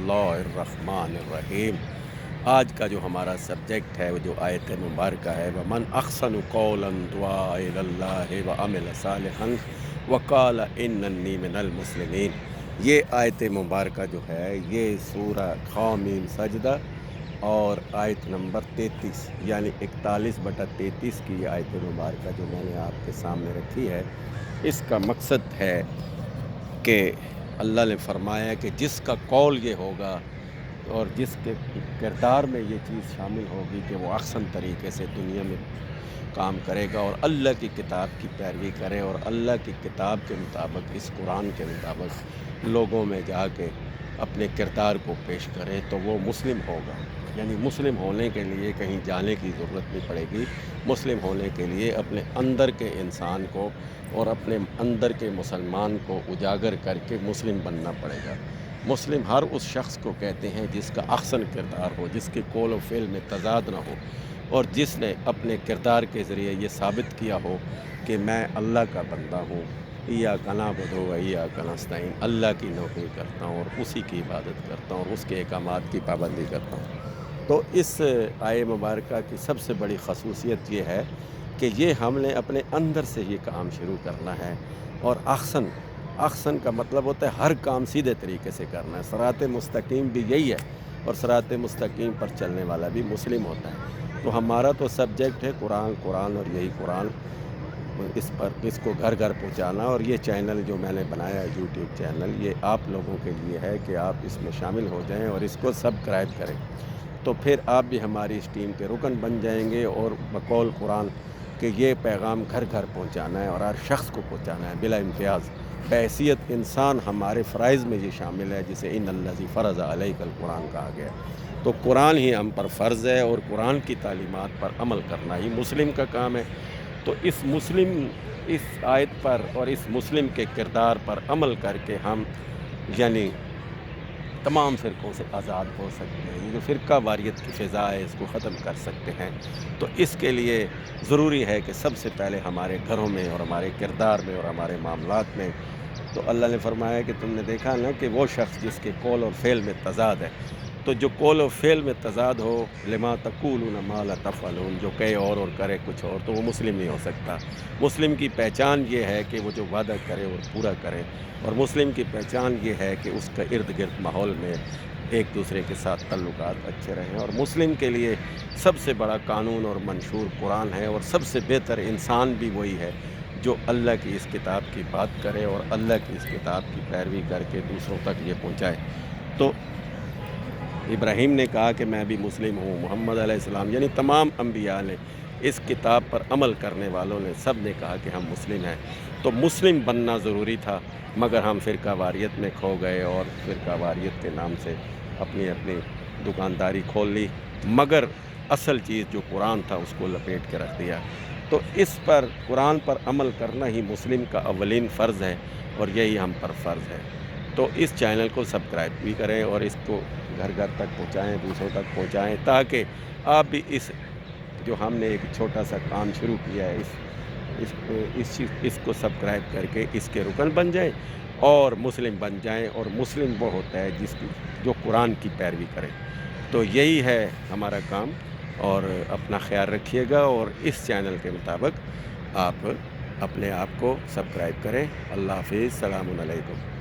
बिस्मिल्लाहिर्रहमानिर्रहीम। आज का जो हमारा सब्जेक्ट है, वो जो आयत मुबारक है, वमन अहसनु कौलन दुआ इलल्लाहि व अमिल सालिहन व क़ाल इन्ननी मिनल मुस्लिमीन। ये आयत मुबारक जो है, ये सूरा खामीम सजदा और आयत नंबर 33 यानी 41/33 की ये आयत मुबारक जो मैंने आपके सामने रखी है। इसका मकसद है कि अल्लाह ने फरमाया कि जिसका कौल ये होगा और जिसके किरदार में ये चीज़ शामिल होगी कि वो अहसन तरीके से दुनिया में काम करेगा और अल्लाह की किताब की पैरवी करे और अल्लाह की किताब के मुताबिक, इस कुरान के मुताबिक लोगों में जाके अपने किरदार को पेश करे, तो वो मुस्लिम होगा। यानी मुस्लिम होने के लिए कहीं जाने की ज़रूरत नहीं पड़ेगी। मुस्लिम होने के लिए अपने अंदर के इंसान को और अपने अंदर के मुसलमान को उजागर करके मुस्लिम बनना पड़ेगा। मुस्लिम हर उस शख्स को कहते हैं जिसका अहसन किरदार हो, जिसके कौल व फ़िल में तज़ाद ना हो और जिसने अपने किरदार के ज़रिए ये साबित किया हो कि मैं अल्लाह का बंदा हूँ, इय्याका नअबुदु व इय्याका नस्तईन, अल्लाह की नौकरी करता हूँ और उसी की इबादत करता हूँ और उसके अहकामात की पाबंदी करता हूँ। तो इस आयत मुबारक की सबसे बड़ी ख़सूसियत ये है कि ये हमने अपने अंदर से ये काम शुरू करना है। और अहसन का मतलब होता है हर काम सीधे तरीके से करना है। सिरात मुस्तकीम भी यही है और सिरात मुस्तकीम पर चलने वाला भी मुस्लिम होता है। तो हमारा तो सब्जेक्ट है कुरान और यही कुरान इसको घर घर पहुंचाना। और ये चैनल जो मैंने बनाया है, यूट्यूब चैनल, ये आप लोगों के लिए है कि आप इसमें शामिल हो जाएं और इसको सब्सक्राइब करें। तो फिर आप भी हमारी इस टीम के रुकन बन जाएंगे और बकौल कुरान कि ये पैगाम घर घर पहुंचाना है और हर शख्स को पहुंचाना है बिला इम्तियाज़। बहैसियत इंसान हमारे फ़राइज़ में ये शामिल है, जिसे इन्नल्लज़ी फ़रज़ अलैकल कुरान कहा गया। तो कुरान ही हम पर फ़र्ज़ है और कुरान की तालीमात पर अमल करना ही मुस्लिम का काम है। तो इस आयत पर और इस मुस्लिम के किरदार पर अमल करके हम यानी तमाम फ़िरक़ों से आज़ाद हो सकते हैं। ये जो फ़िरका वारियत की फ़िज़ा है, इसको ख़त्म कर सकते हैं। तो इसके लिए ज़रूरी है कि सबसे पहले हमारे घरों में और हमारे किरदार में और हमारे मामलात में, तो अल्लाह ने फ़रमाया कि तुमने देखा ना कि वो शख्स जिसके कौल और फ़ेल में तज़ाद है, तो जो कौल और फ़ेल में तज़ाद हो, लिमा तक़ूलून मा ला तफ़अलून, जो कहे और करे कुछ और, तो वो मुस्लिम नहीं हो सकता। मुस्लिम की पहचान ये है कि वो जो वादा करे और पूरा करे। और मुस्लिम की पहचान ये है कि उसका इर्द गिर्द माहौल में एक दूसरे के साथ ताल्लुकात अच्छे रहें। और मुस्लिम के लिए सबसे बड़ा कानून और मंशूर कुरान है और सबसे बेहतर इंसान भी वही है जो अल्लाह की इस किताब की बात करे और अल्लाह की इस किताब की पैरवी करके दूसरों तक ये पहुँचाए। तो इब्राहीम ने कहा कि मैं भी मुस्लिम हूँ, मोहम्मद अलैहिस्सलाम यानी तमाम अंबिया ने, इस किताब पर अमल करने वालों ने, सब ने कहा कि हम मुस्लिम हैं। तो मुस्लिम बनना ज़रूरी था, मगर हम फ़िरका वारियत में खो गए और फ़िरका वारियत के नाम से अपनी अपनी दुकानदारी खोल ली, मगर असल चीज़ जो कुरान था उसको लपेट के रख दिया। तो इस पर कुरान पर अमल करना ही मुस्लिम का अवलीन फ़र्ज़ है और यही हम पर फ़र्ज़ है। तो इस चैनल को सब्सक्राइब भी करें और इसको घर घर तक पहुँचाएँ, दूसरों तक पहुँचाएँ, ताकि आप भी जो हमने एक छोटा सा काम शुरू किया है, इसको सब्सक्राइब करके इसके रुकन बन जाएं और मुस्लिम बन जाएं। और मुस्लिम वो होता है जो कुरान की पैरवी करे। तो यही है हमारा काम। और अपना ख्याल रखिएगा और इस चैनल के मुताबिक आप अपने आप को सब्सक्राइब करें। अल्लाह हाफ़िज़, सलामुन अलैकुम।